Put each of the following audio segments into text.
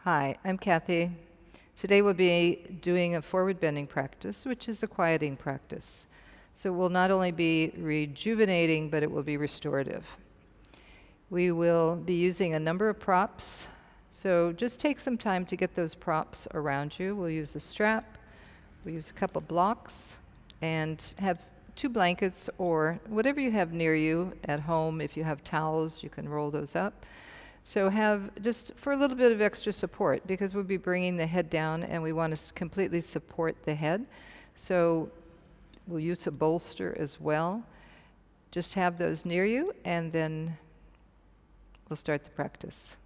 Hi, I'm Kathy. Today we'll be doing a forward bending practice, which is a quieting practice. So it will not only be rejuvenating, but it will be restorative. We will be using a number of props. So just take some time to get those props around you. We'll use a strap, we'll use a couple blocks, and have 2 blankets or whatever you have near you at home. If you have towels, you can roll those up. So have just for a little bit of extra support, because we'll be bringing the head down and we want to completely support the head. So we'll use a bolster as well. Just have those near you and then we'll start the practice.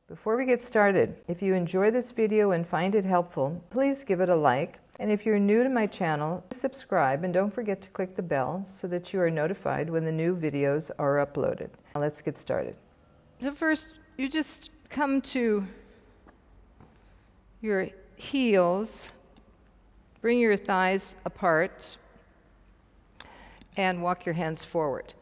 Before we get started, if you enjoy this video and find it helpful, please give it a like. And if you're new to my channel, subscribe and don't forget to click the bell so that you are notified when the new videos are uploaded. Now let's get started. So first, you just come to your heels, bring your thighs apart, and walk your hands forward.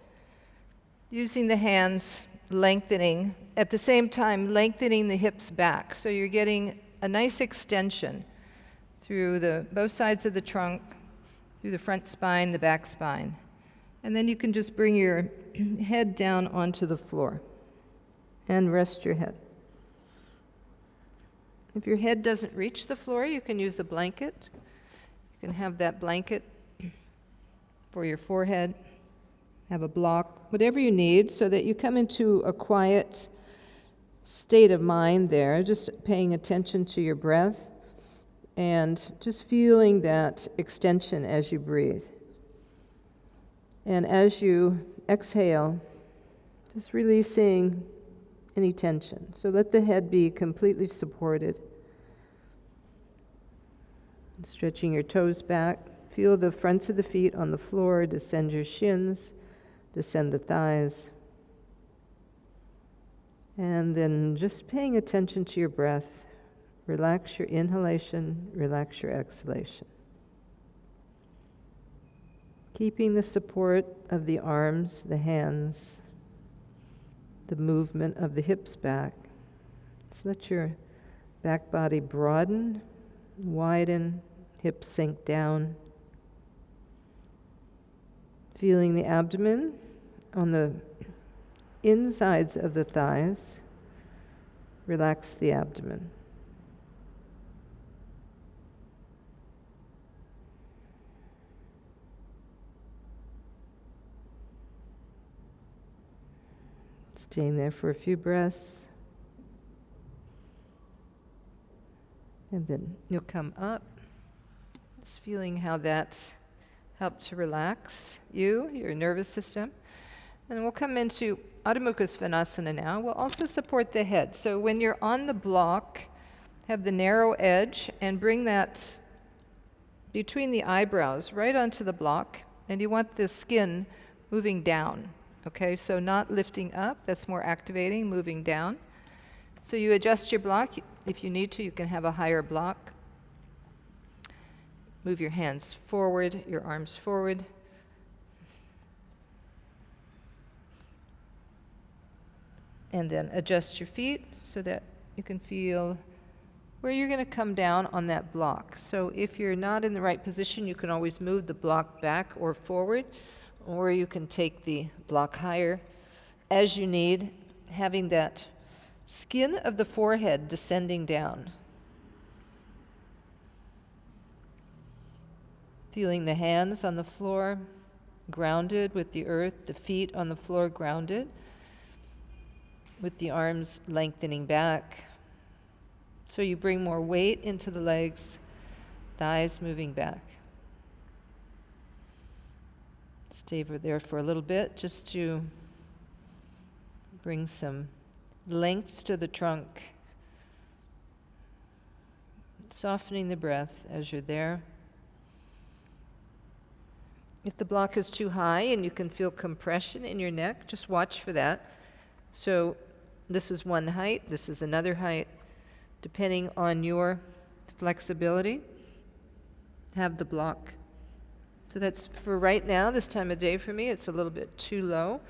Using the hands, lengthening, at the same time lengthening the hips back. So you're getting a nice extension through both sides of the trunk, through the front spine, the back spine. And then you can just bring your head down onto the floor and rest your head. If your head doesn't reach the floor, you can use a blanket. You can have that blanket for your forehead, have a block, whatever you need, so that you come into a quiet state of mind there, just paying attention to your breath and just feeling that extension as you breathe. And as you exhale, just releasing any tension. So let the head be completely supported. Stretching your toes back. Feel the fronts of the feet on the floor. Descend your shins. Descend the thighs. And then just paying attention to your breath. Relax your inhalation, relax your exhalation. Keeping the support of the arms, the hands, the movement of the hips back. So let your back body broaden, widen, hips sink down. Feeling the abdomen on the insides of the thighs. Relax the abdomen. Staying there for a few breaths. And then you'll come up, just feeling how that helped to relax your nervous system. And we'll come into Adho Mukha Svanasana now. We'll also support the head. So when you're on the block, have the narrow edge and bring that between the eyebrows right onto the block. And you want the skin moving down. Okay, so not lifting up, that's more activating, moving down. So you adjust your block. If you need to, you can have a higher block. Move your hands forward, your arms forward. And then adjust your feet so that you can feel where you're going to come down on that block. So if you're not in the right position, you can always move the block back or forward, or you can take the block higher as you need, having that skin of the forehead descending down. Feeling the hands on the floor, grounded with the earth, the feet on the floor grounded, with the arms lengthening back. So you bring more weight into the legs, thighs moving back. Stay over there for a little bit just to bring some length to the trunk. Softening the breath as you're there. If the block is too high and you can feel compression in your neck, just watch for that. So this is one height, this is another height. Depending on your flexibility, have the block. So that's for right now, this time of day for me, it's a little bit too low.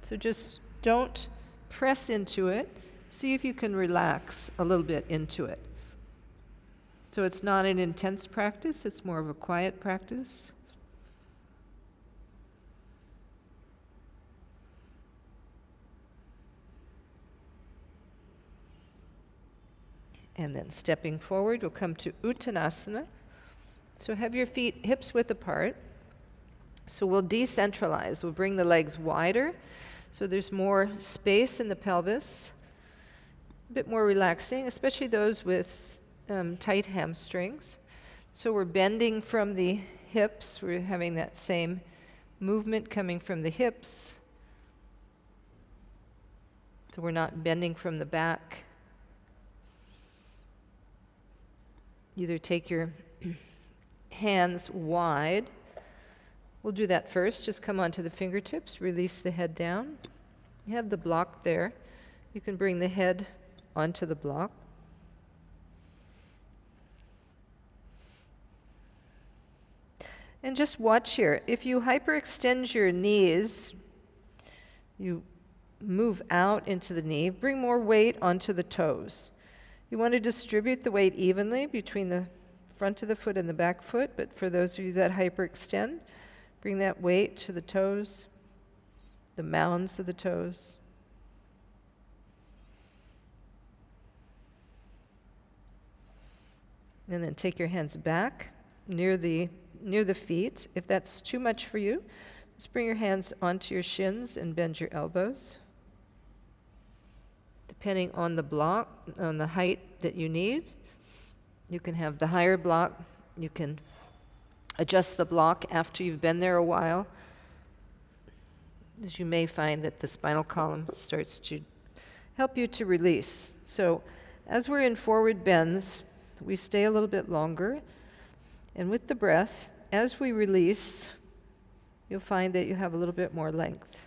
So just Don't press into it. See if you can relax a little bit into it. So it's not an intense practice, it's more of a quiet practice. And then stepping forward, we'll come to Uttanasana. So have your feet hips width apart. So we'll decentralize. We'll bring the legs wider so there's more space in the pelvis. A bit more relaxing, especially those with tight hamstrings. So we're bending from the hips. We're having that same movement coming from the hips. So we're not bending from the back. Either take your hands wide. We'll do that first. Just come onto the fingertips, release the head down. You have the block there. You can bring the head onto the block. And just watch here. If you hyperextend your knees, you move out into the knee, bring more weight onto the toes. You want to distribute the weight evenly between the front of the foot and the back foot, but for those of you that hyperextend, bring that weight to the toes, the mounds of the toes. And then take your hands back near the feet. If that's too much for you, just bring your hands onto your shins and bend your elbows. Depending on the block, on the height that you need, you can have the higher block. You can adjust the block after you've been there a while, as you may find that the spinal column starts to help you to release. So as we're in forward bends, we stay a little bit longer. And with the breath, as we release, you'll find that you have a little bit more length.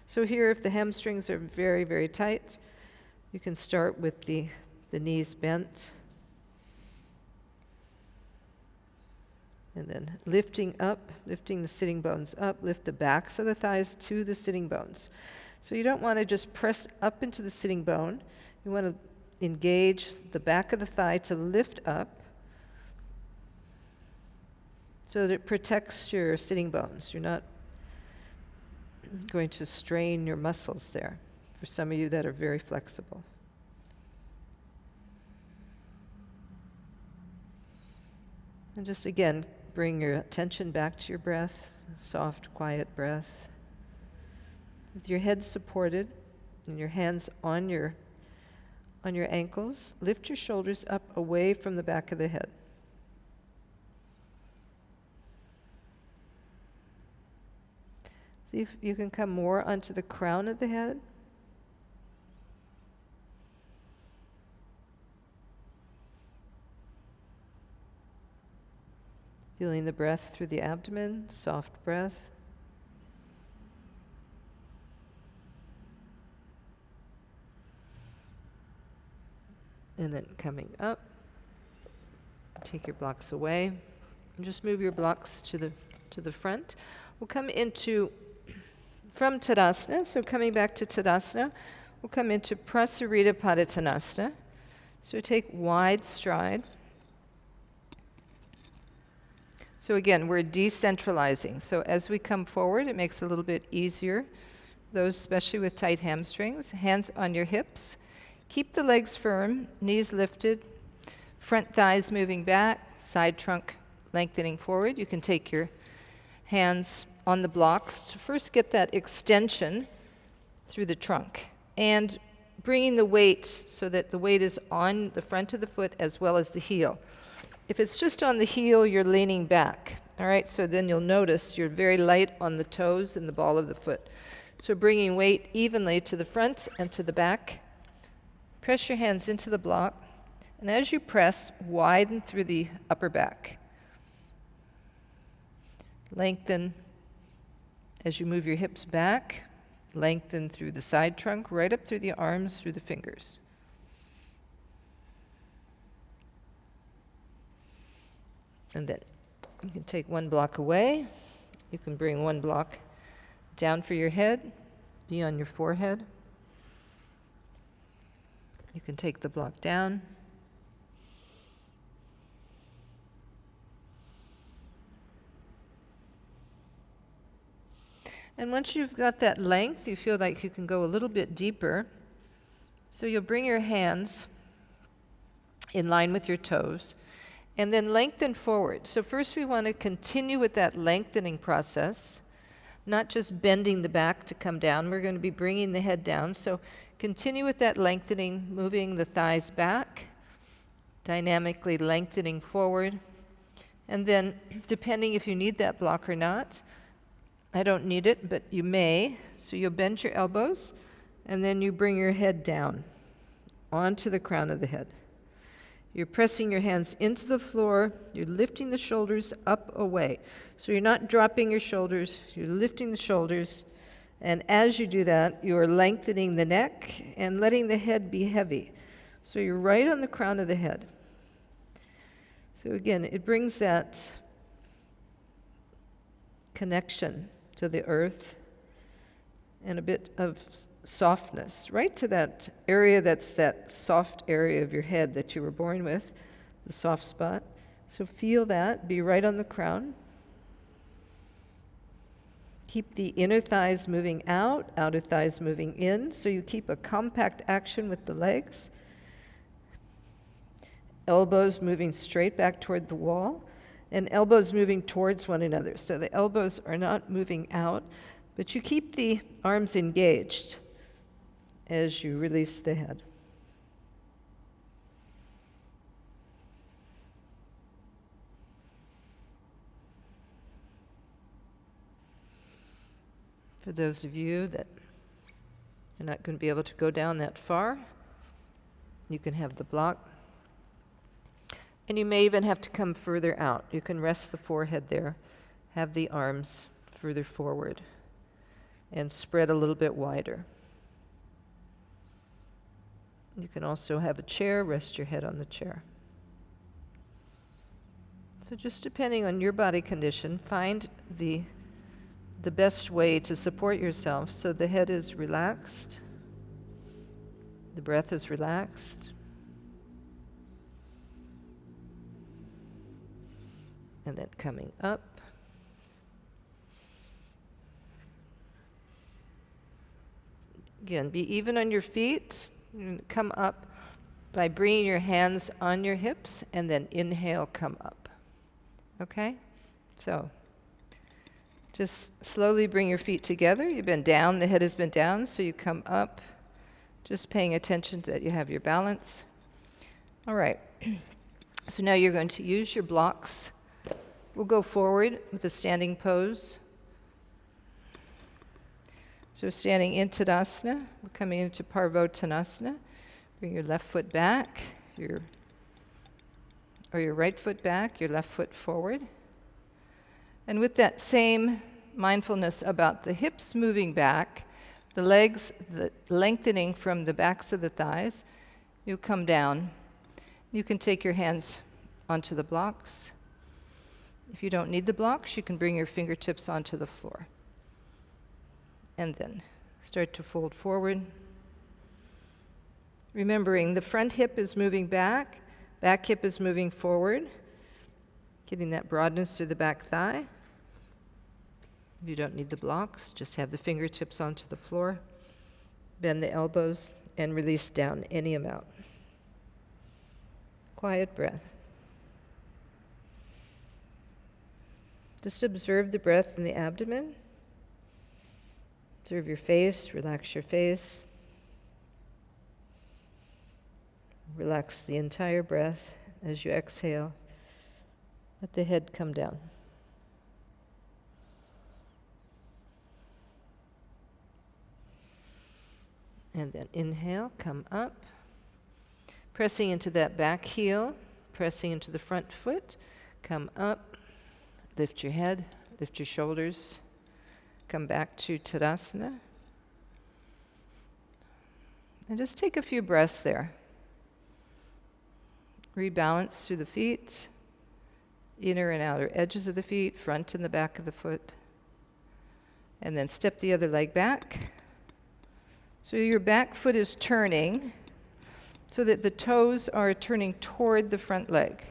So here, if the hamstrings are very, very tight, you can start with the knees bent. And then lifting up, lifting the sitting bones up, lift the backs of the thighs to the sitting bones. So you don't want to just press up into the sitting bone. You want to engage the back of the thigh to lift up so that it protects your sitting bones. You're not going to strain your muscles there, for some of you that are very flexible. And just again, bring your attention back to your breath, soft, quiet breath. With your head supported and your hands on your ankles, lift your shoulders up away from the back of the head. See if you can come more onto the crown of the head. Feeling the breath through the abdomen, soft breath. And then coming up, take your blocks away, and just move your blocks to the front. We'll come from Tadasana, so coming back to Tadasana, we'll come into Prasarita Padottanasana. So take wide stride. So again, we're decentralizing. So as we come forward, it makes it a little bit easier, those especially with tight hamstrings. Hands on your hips. Keep the legs firm, knees lifted, front thighs moving back, side trunk lengthening forward. You can take your hands on the blocks to first get that extension through the trunk and bringing the weight so that the weight is on the front of the foot as well as the heel. If it's just on the heel, you're leaning back. All right, so then you'll notice you're very light on the toes and the ball of the foot. So bringing weight evenly to the front and to the back. Press your hands into the block, and as you press, widen through the upper back. Lengthen as you move your hips back, lengthen through the side trunk, right up through the arms, through the fingers. And then you can take one block away. You can bring one block down for your head, be on your forehead. You can take the block down. And once you've got that length, you feel like you can go a little bit deeper. So you'll bring your hands in line with your toes, and then lengthen forward. So first we want to continue with that lengthening process, not just bending the back to come down. We're going to be bringing the head down. So continue with that lengthening, moving the thighs back, dynamically lengthening forward. And then, depending if you need that block or not, I don't need it, but you may. So you'll bend your elbows, and then you bring your head down onto the crown of the head. You're pressing your hands into the floor. You're lifting the shoulders up away. So you're not dropping your shoulders. You're lifting the shoulders. And as you do that, you are lengthening the neck and letting the head be heavy. So you're right on the crown of the head. So again, it brings that connection to the earth and a bit of softness, right to that area that's that soft area of your head that you were born with, the soft spot. So feel that, be right on the crown. Keep the inner thighs moving out, outer thighs moving in, so you keep a compact action with the legs. Elbows moving straight back toward the wall, and elbows moving towards one another. So the elbows are not moving out, but you keep the arms engaged as you release the head. For those of you that are not going to be able to go down that far, you can have the block. And you may even have to come further out. You can rest the forehead there, have the arms further forward, and spread a little bit wider. You can also have a chair, rest your head on the chair. So just depending on your body condition, find the best way to support yourself so the head is relaxed, the breath is relaxed, and then coming up. Again, be even on your feet. Come up by bringing your hands on your hips, and then inhale, come up. Okay? So just slowly bring your feet together. You've been down, the head has been down, so you come up, just paying attention that you have your balance. All right. So now you're going to use your blocks. We'll go forward with a standing pose. So standing in Tadasana, we're coming into Parsvottanasana. Bring your left foot back, your right foot back, your left foot forward. And with that same mindfulness about the hips moving back, the legs lengthening from the backs of the thighs, you'll come down. You can take your hands onto the blocks. If you don't need the blocks, you can bring your fingertips onto the floor. And then start to fold forward. Remembering the front hip is moving back hip is moving forward, getting that broadness through the back thigh. If you don't need the blocks, just have the fingertips onto the floor, bend the elbows, and release down any amount. Quiet breath. Just observe the breath in the abdomen. Observe your face, relax your face. Relax the entire breath as you exhale. Let the head come down. And then inhale, come up. Pressing into that back heel, pressing into the front foot. Come up, lift your head, lift your shoulders. Come back to Tadasana. And just take a few breaths there. Rebalance through the feet, inner and outer edges of the feet, front and the back of the foot. And then step the other leg back. So your back foot is turning. so that the toes are turning toward the front leg.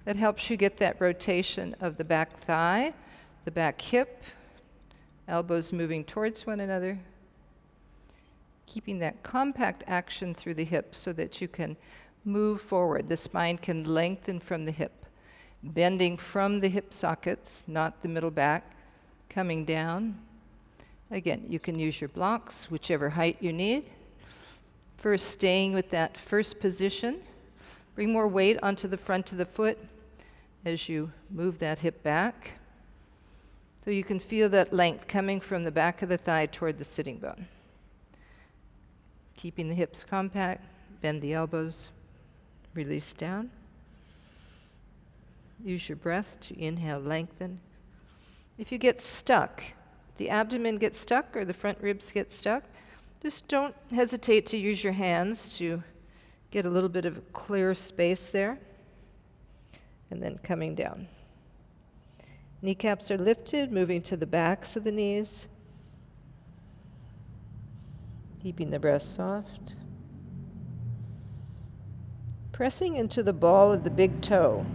That helps you get that rotation of the back thigh, the back hip, elbows moving towards one another, keeping that compact action through the hips so that you can move forward. The spine can lengthen from the hip, bending from the hip sockets, not the middle back, coming down. Again, you can use your blocks, whichever height you need. First, staying with that first position. Bring more weight onto the front of the foot as you move that hip back. So you can feel that length coming from the back of the thigh toward the sitting bone. Keeping the hips compact, bend the elbows, release down. Use your breath to inhale, lengthen. If you get stuck, the abdomen gets stuck or the front ribs get stuck, just don't hesitate to use your hands to get a little bit of clear space there. And then coming down. Kneecaps are lifted, moving to the backs of the knees. Keeping the breath soft. Pressing into the ball of the big toe.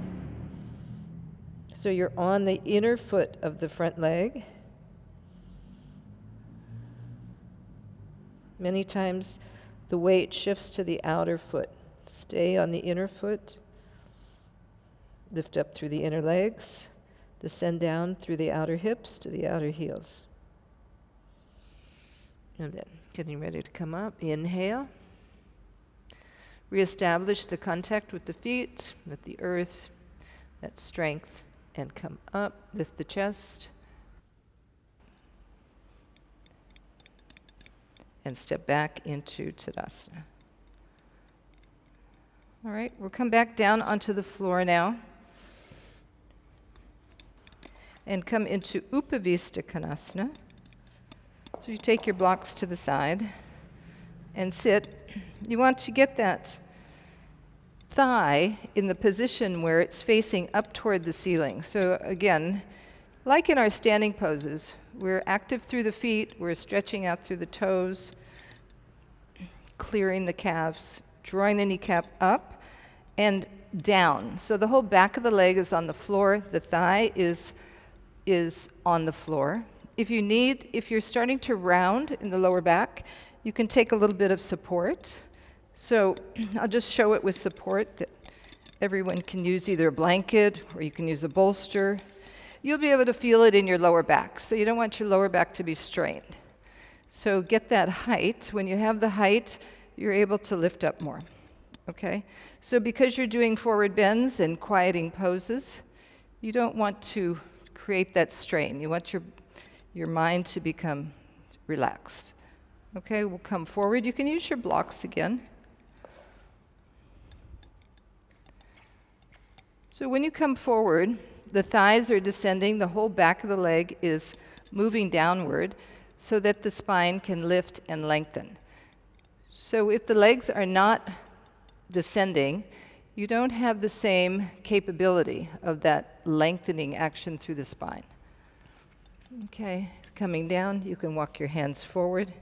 So you're on the inner foot of the front leg. Many times the weight shifts to the outer foot. Stay on the inner foot. Lift up through the inner legs. Descend down through the outer hips to the outer heels. And then getting ready to come up. Inhale. Reestablish the contact with the feet, with the earth, that strength, and come up. Lift the chest. And step back into Tadasana. All right, we'll come back down onto the floor now. And come into Upavistha Konasana. So you take your blocks to the side and sit. You want to get that thigh in the position where it's facing up toward the ceiling. So again, like in our standing poses, we're active through the feet, we're stretching out through the toes, clearing the calves, drawing the kneecap up and down. So the whole back of the leg is on the floor, the thigh is on the floor. If you're starting to round in the lower back, you can take a little bit of support. So I'll just show it with support that everyone can use either a blanket or you can use a bolster. You'll be able to feel it in your lower back. So you don't want your lower back to be strained. So get that height. When you have the height, you're able to lift up more. Okay? So because you're doing forward bends and quieting poses, you don't want to create that strain. You want your mind to become relaxed. Okay, we'll come forward. You can use your blocks again. So when you come forward, the thighs are descending, the whole back of the leg is moving downward so that the spine can lift and lengthen. So if the legs are not descending, you don't have the same capability of that lengthening action through the spine. Okay, coming down, you can walk your hands forward.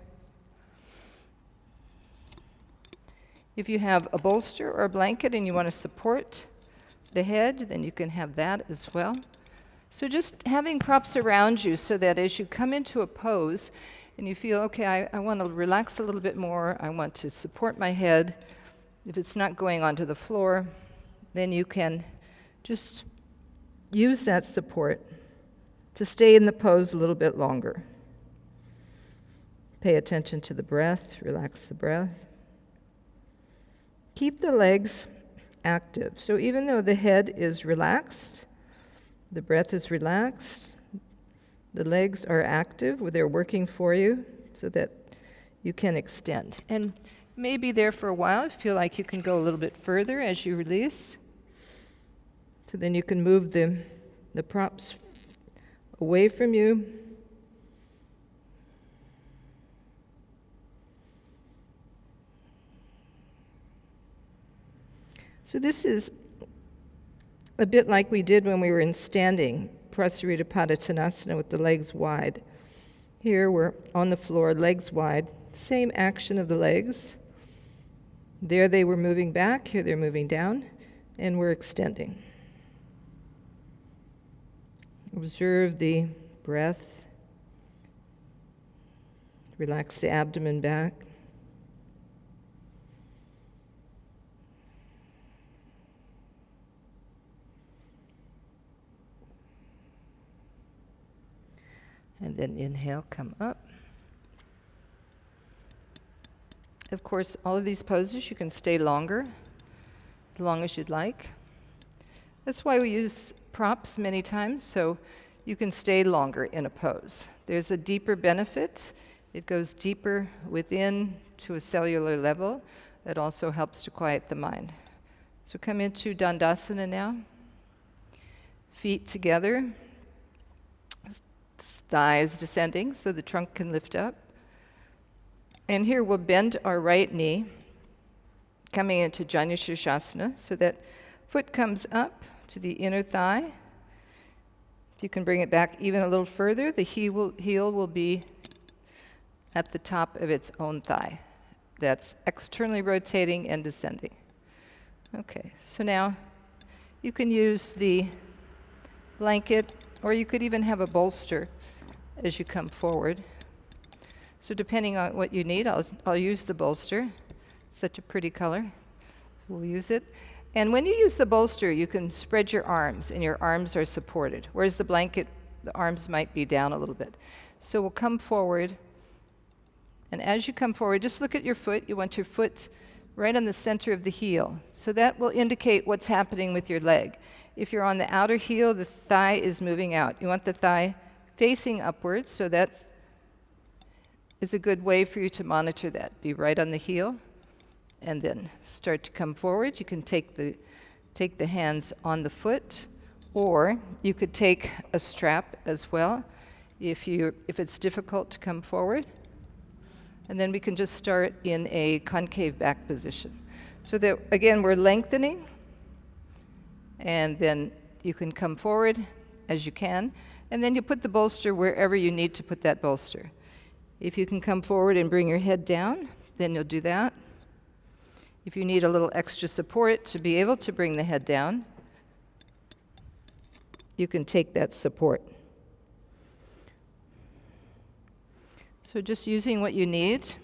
If you have a bolster or a blanket and you want to support the head, then you can have that as well. So just having props around you so that as you come into a pose and you feel, okay, I want to relax a little bit more, I want to support my head. If it's not going onto the floor, then you can just use that support to stay in the pose a little bit longer. Pay attention to the breath, relax the breath. Keep the legs active. So even though the head is relaxed, the breath is relaxed, the legs are active, they're working for you so that you can extend. And maybe there for a while, feel like you can go a little bit further as you release. So then you can move the props away from you. So this is a bit like we did when we were in standing, Prasarita Padottanasana with the legs wide. Here we're on the floor, legs wide, same action of the legs. There they were moving back, here they're moving down, and we're extending. Observe the breath. Relax the abdomen back. And then inhale, come up. Of course, all of these poses, you can stay longer, as long as you'd like. That's why we use props many times, so you can stay longer in a pose. There's a deeper benefit. It goes deeper within to a cellular level. It also helps to quiet the mind. So come into Dandasana now. Feet together. Thighs descending so the trunk can lift up. And here we'll bend our right knee, coming into Janu Sirsasana, so that foot comes up to the inner thigh. If you can bring it back even a little further, the heel will be at the top of its own thigh. That's externally rotating and descending. Okay, so now you can use the blanket, or you could even have a bolster as you come forward. So depending on what you need, I'll use the bolster. It's such a pretty color, so we'll use it. And when you use the bolster, you can spread your arms, and your arms are supported, whereas the blanket, the arms might be down a little bit. So we'll come forward, and as you come forward, just look at your foot. You want your foot right on the center of the heel. So that will indicate what's happening with your leg. If you're on the outer heel, the thigh is moving out. You want the thigh facing upwards, so that is a good way for you to monitor that. Be right on the heel, and then start to come forward. You can take the hands on the foot, or you could take a strap as well if it's difficult to come forward. And then we can just start in a concave back position. So that, again, we're lengthening, and then you can come forward as you can, and then you put the bolster wherever you need to put that bolster. If you can come forward and bring your head down, then you'll do that. If you need a little extra support to be able to bring the head down, you can take that support. So just using what you need.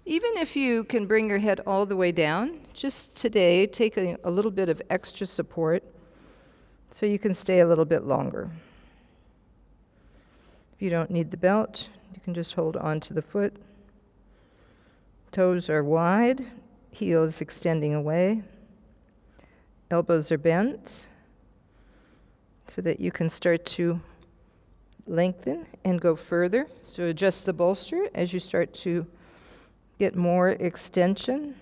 Even if you can bring your head all the way down, just today take a little bit of extra support so you can stay a little bit longer. If you don't need the belt, you can just hold on to the foot. Toes are wide, heels extending away. Elbows are bent so that you can start to lengthen and go further. So adjust the bolster as you start to get more extension.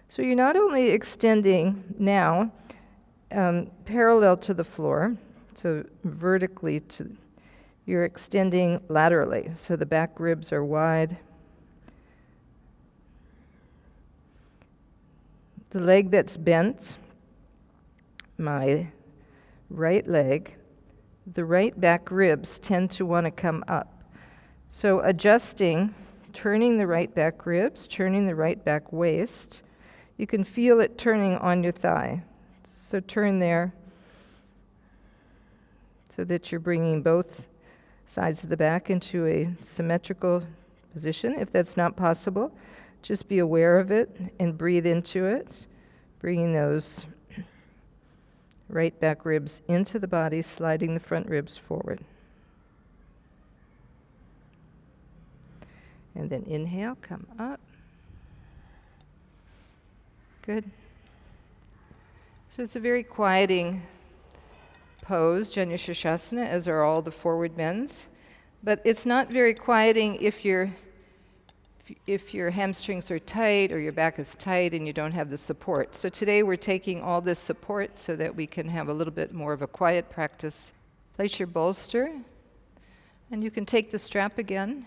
So you're not only extending now parallel to the floor, so vertically you're extending laterally, so the back ribs are wide. The leg that's bent, my right leg, the right back ribs tend to want to come up. So adjusting, turning the right back ribs, turning the right back waist, you can feel it turning on your thigh. So turn there so that you're bringing both sides of the back into a symmetrical position. If that's not possible, just be aware of it and breathe into it, bringing those right back ribs into the body, sliding the front ribs forward. And then inhale, come up. Good. So it's a very quieting pose, Janu Sirsasana, as are all the forward bends. But it's not very quieting if your hamstrings are tight or your back is tight and you don't have the support. So today we're taking all this support so that we can have a little bit more of a quiet practice. Place your bolster, and you can take the strap again.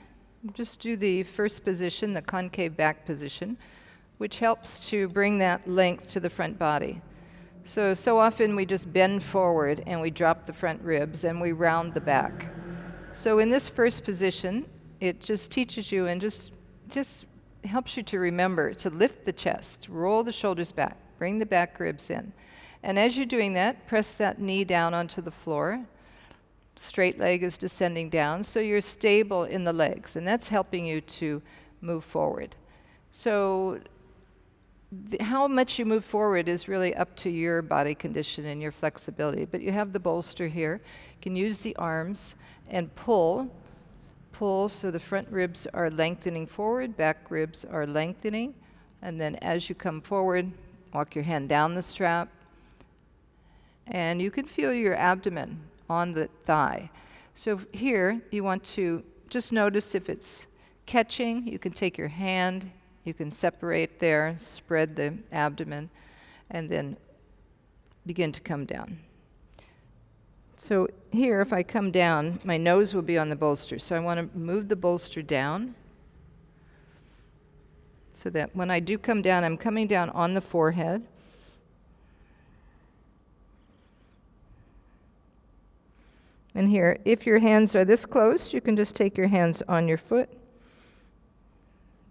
Just do the first position, the concave back position, which helps to bring that length to the front body. So often we just bend forward and we drop the front ribs and we round the back. So in this first position, it just teaches you and just helps you to remember to lift the chest, roll the shoulders back, bring the back ribs in. And as you're doing that, press that knee down onto the floor. Straight leg is descending down, so you're stable in the legs, and that's helping you to move forward. So how much you move forward is really up to your body condition and your flexibility. But you have the bolster here. You can use the arms and pull so the front ribs are lengthening forward, back ribs are lengthening. And then as you come forward, walk your hand down the strap. And you can feel your abdomen on the thigh. So here you want to just notice if it's catching. You can take your hand, you can separate there, spread the abdomen, and then begin to come down. So here, if I come down, my nose will be on the bolster. So I want to move the bolster down so that when I do come down, I'm coming down on the forehead. And here, if your hands are this close, you can just take your hands on your foot,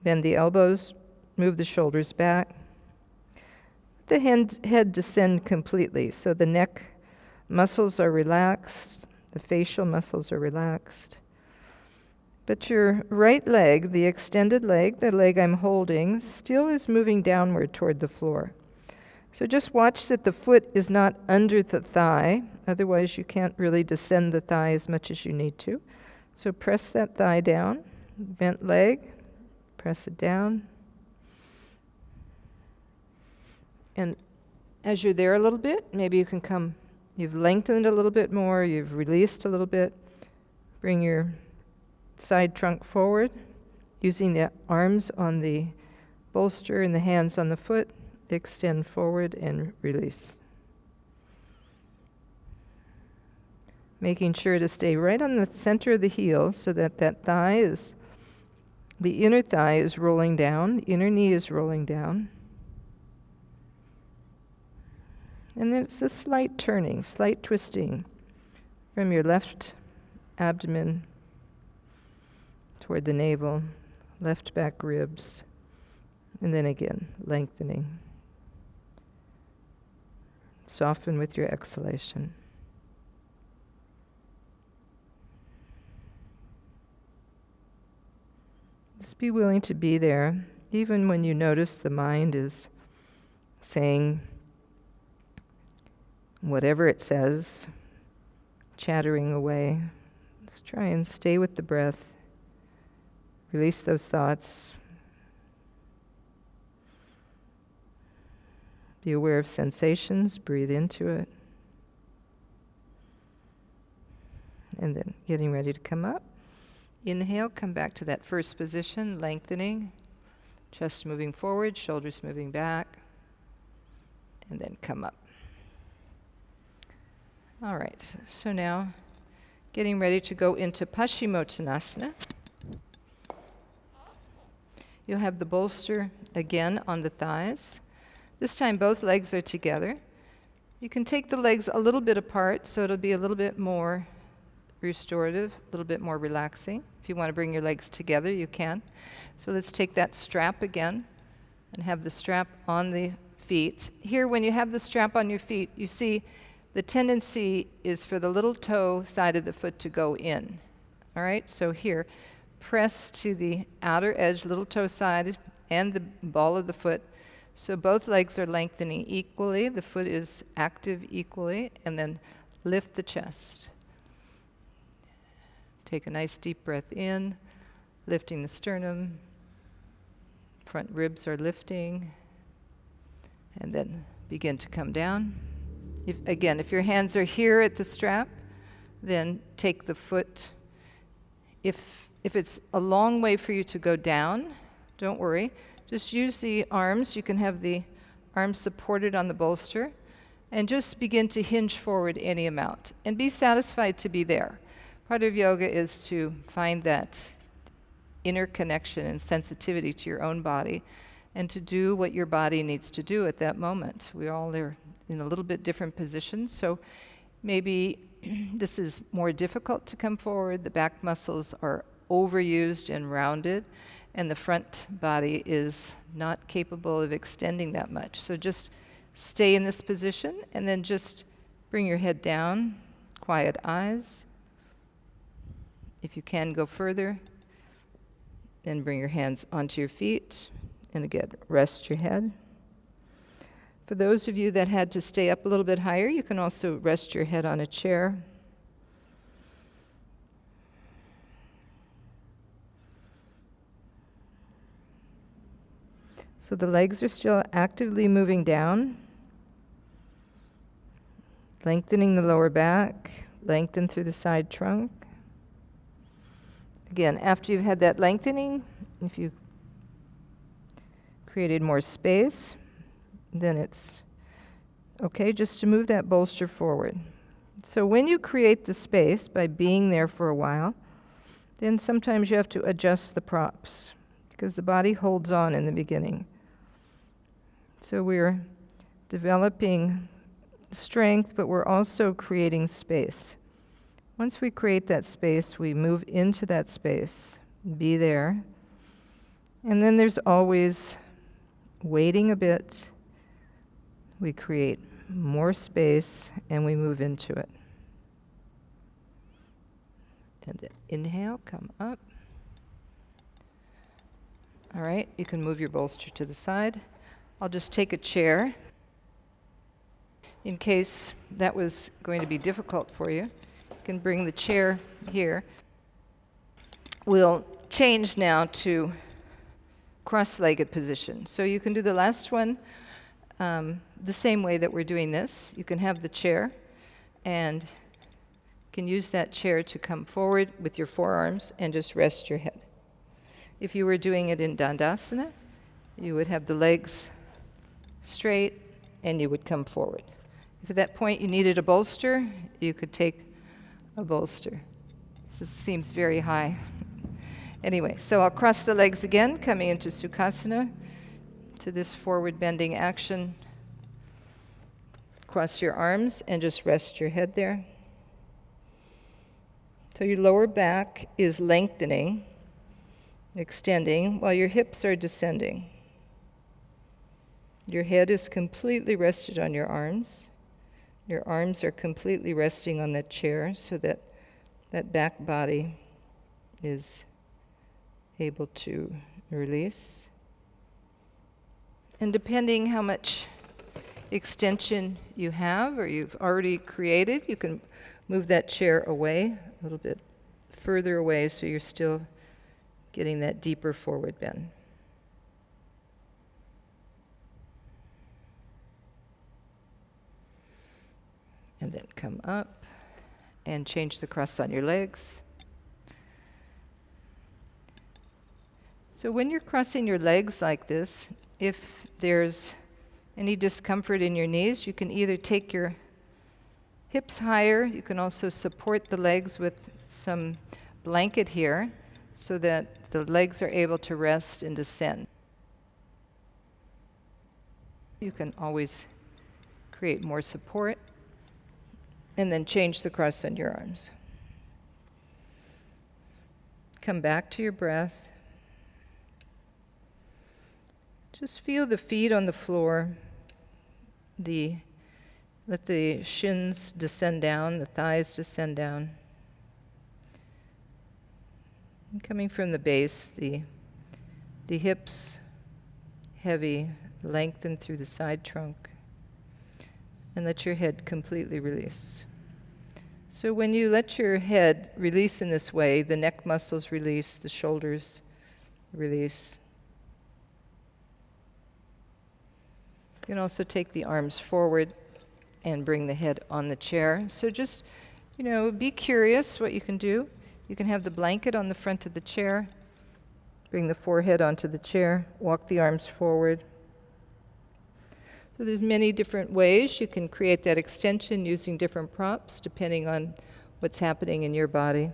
bend the elbows, move the shoulders back. Let the head descend completely, so the neck muscles are relaxed, the facial muscles are relaxed. But your right leg, the extended leg, the leg I'm holding, still is moving downward toward the floor. So just watch that the foot is not under the thigh, otherwise you can't really descend the thigh as much as you need to. So press that thigh down, bent leg, press it down. And as you're there a little bit, maybe you can come, you've lengthened a little bit more, you've released a little bit. Bring your side trunk forward, using the arms on the bolster and the hands on the foot. Extend forward and release. Making sure to stay right on the center of the heel so that thigh is, the inner thigh is rolling down, the inner knee is rolling down. And then it's a slight turning, slight twisting from your left abdomen toward the navel, left back ribs, and then again, lengthening. Soften with your exhalation. Just be willing to be there, even when you notice the mind is saying whatever it says, chattering away. Just try and stay with the breath. Release those thoughts. Be aware of sensations, breathe into it. And then getting ready to come up. Inhale, come back to that first position, lengthening. Chest moving forward, shoulders moving back. And then come up. All right, so now getting ready to go into Paschimottanasana. You'll have the bolster again on the thighs. This time both legs are together. You can take the legs a little bit apart so it'll be a little bit more restorative, a little bit more relaxing. If you want to bring your legs together, you can. So let's take that strap again and have the strap on the feet. Here, when you have the strap on your feet, you see the tendency is for the little toe side of the foot to go in. All right, so here, press to the outer edge, little toe side, and the ball of the foot. So both legs are lengthening equally, the foot is active equally, and then lift the chest. Take a nice deep breath in, lifting the sternum, front ribs are lifting, and then begin to come down. If your hands are here at the strap, then take the foot. If it's a long way for you to go down, don't worry. Just use the arms. You can have the arms supported on the bolster and just begin to hinge forward any amount and be satisfied to be there. Part of yoga is to find that inner connection and sensitivity to your own body and to do what your body needs to do at that moment. We all are in a little bit different positions, so maybe this is more difficult to come forward. The back muscles are overused and rounded, and the front body is not capable of extending that much. So just stay in this position, and then just bring your head down, quiet eyes. If you can go further, then bring your hands onto your feet, and again, rest your head. For those of you that had to stay up a little bit higher, you can also rest your head on a chair. So the legs are still actively moving down, lengthening the lower back, lengthen through the side trunk. Again, after you've had that lengthening, if you created more space, then it's okay just to move that bolster forward. So when you create the space by being there for a while, then sometimes you have to adjust the props because the body holds on in the beginning. So we're developing strength, but we're also creating space. Once we create that space, we move into that space, be there. And then there's always waiting a bit. We create more space and we move into it. And then inhale, come up. All right, you can move your bolster to the side. I'll just take a chair in case that was going to be difficult for you. You can bring the chair here. We'll change now to cross-legged position. So you can do the last one the same way that we're doing this. You can have the chair and you can use that chair to come forward with your forearms and just rest your head. If you were doing it in Dandasana, you would have the legs straight and you would come forward. If at that point you needed a bolster, you could take a bolster. This seems very high. Anyway, so I'll cross the legs again, coming into Sukhasana, to this forward bending action. Cross your arms and just rest your head there. So your lower back is lengthening, extending, while your hips are descending. Your head is completely rested on your arms. Your arms are completely resting on that chair so that that back body is able to release. And depending how much extension you have or you've already created, you can move that chair away a little bit further away so you're still getting that deeper forward bend. And then come up and change the cross on your legs. So when you're crossing your legs like this, if there's any discomfort in your knees, you can either take your hips higher, you can also support the legs with some blanket here so that the legs are able to rest and descend. You can always create more support and then change the cross on your arms. Come back to your breath. Just feel the feet on the floor. Let the shins descend down, the thighs descend down. And coming from the base, the hips heavy, lengthen through the side trunk. And let your head completely release. So when you let your head release in this way, the neck muscles release, the shoulders release. You can also take the arms forward and bring the head on the chair. So just, be curious what you can do. You can have the blanket on the front of the chair, bring the forehead onto the chair, walk the arms forward. So there's many different ways you can create that extension using different props depending on what's happening in your body.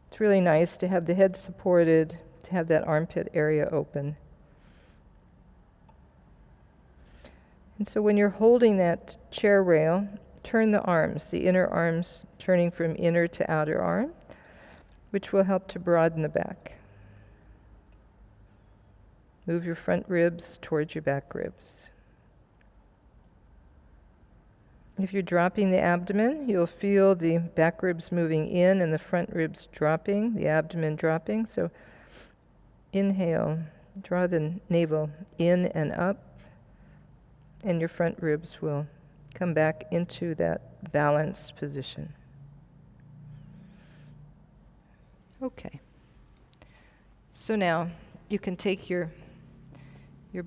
It's really nice to have the head supported, to have that armpit area open. And so when you're holding that chair rail, turn the arms, the inner arms turning from inner to outer arm, which will help to broaden the back. Move your front ribs towards your back ribs. If you're dropping the abdomen, you'll feel the back ribs moving in and the front ribs dropping, the abdomen dropping. So inhale, draw the navel in and up, and your front ribs will come back into that balanced position. Okay. So now you can take your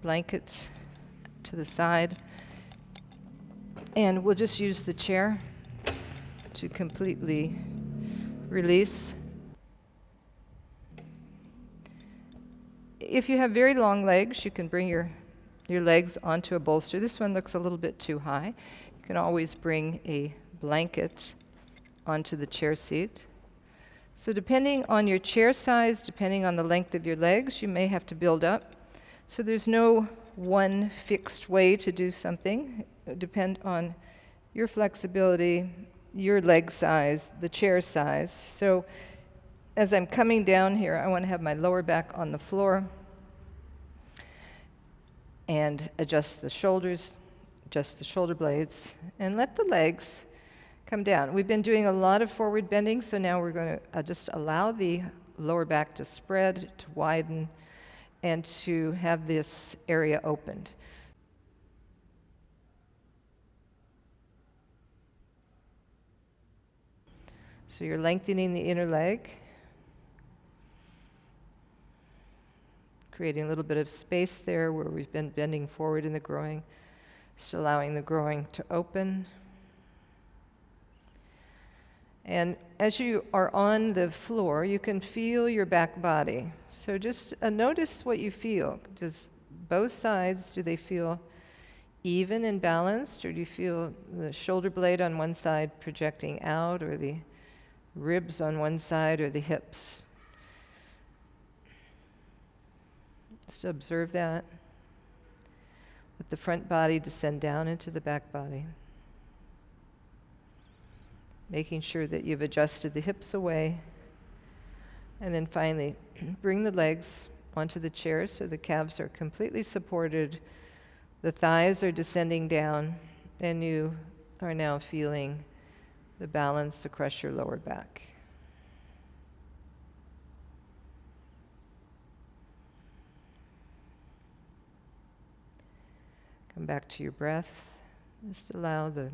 blanket to the side, and we'll just use the chair to completely release. If you have very long legs, you can bring your legs onto a bolster. This one looks a little bit too high. You can always bring a blanket onto the chair seat. So depending on your chair size, depending on the length of your legs, you may have to build up. So there's no one fixed way to do something. It will depend on your flexibility, your leg size, the chair size. So as I'm coming down here, I want to have my lower back on the floor and adjust the shoulders, adjust the shoulder blades, and let the legs come down. We've been doing a lot of forward bending, so now we're going to just allow the lower back to spread, to widen, and to have this area opened. So you're lengthening the inner leg, creating a little bit of space there where we've been bending forward in the groin, just allowing the groin to open. And as you are on the floor, you can feel your back body. So just notice what you feel. Does both sides, do they feel even and balanced, or do you feel the shoulder blade on one side projecting out, or the ribs on one side, or the hips? Just observe that. Let the front body descend down into the back body. Making sure that you've adjusted the hips away. And then finally, bring the legs onto the chair so the calves are completely supported. The thighs are descending down, and you are now feeling the balance across your lower back. Come back to your breath. Just allow the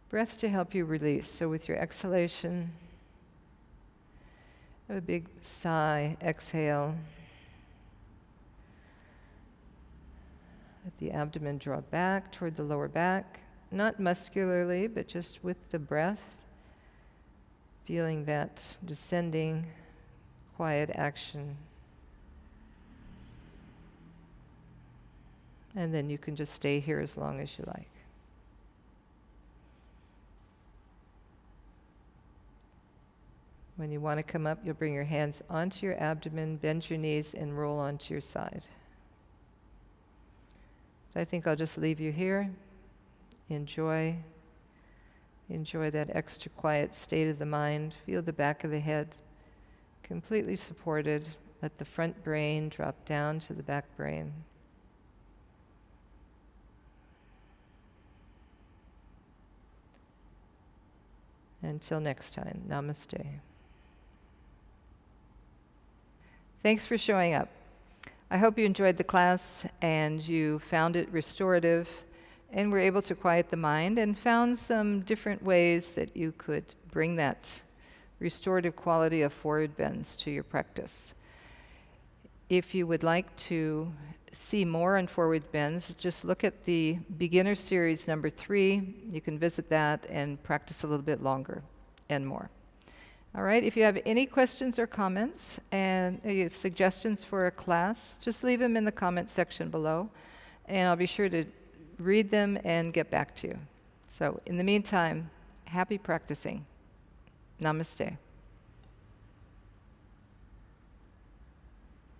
breath to help you release. So with your exhalation, have a big sigh, exhale. Let the abdomen draw back toward the lower back, not muscularly, but just with the breath, feeling that descending, quiet action. And then you can just stay here as long as you like. When you want to come up, you'll bring your hands onto your abdomen, bend your knees, and roll onto your side. I think I'll just leave you here. Enjoy that extra quiet state of the mind. Feel the back of the head completely supported. Let the front brain drop down to the back brain. Until next time, namaste. Thanks for showing up. I hope you enjoyed the class and you found it restorative and were able to quiet the mind and found some different ways that you could bring that restorative quality of forward bends to your practice. If you would like to see more on forward bends, just look at the beginner series number 3. You can visit that and practice a little bit longer and more. All right, if you have any questions or comments and suggestions for a class, just leave them in the comment section below, and I'll be sure to read them and get back to you. So in the meantime, happy practicing. Namaste.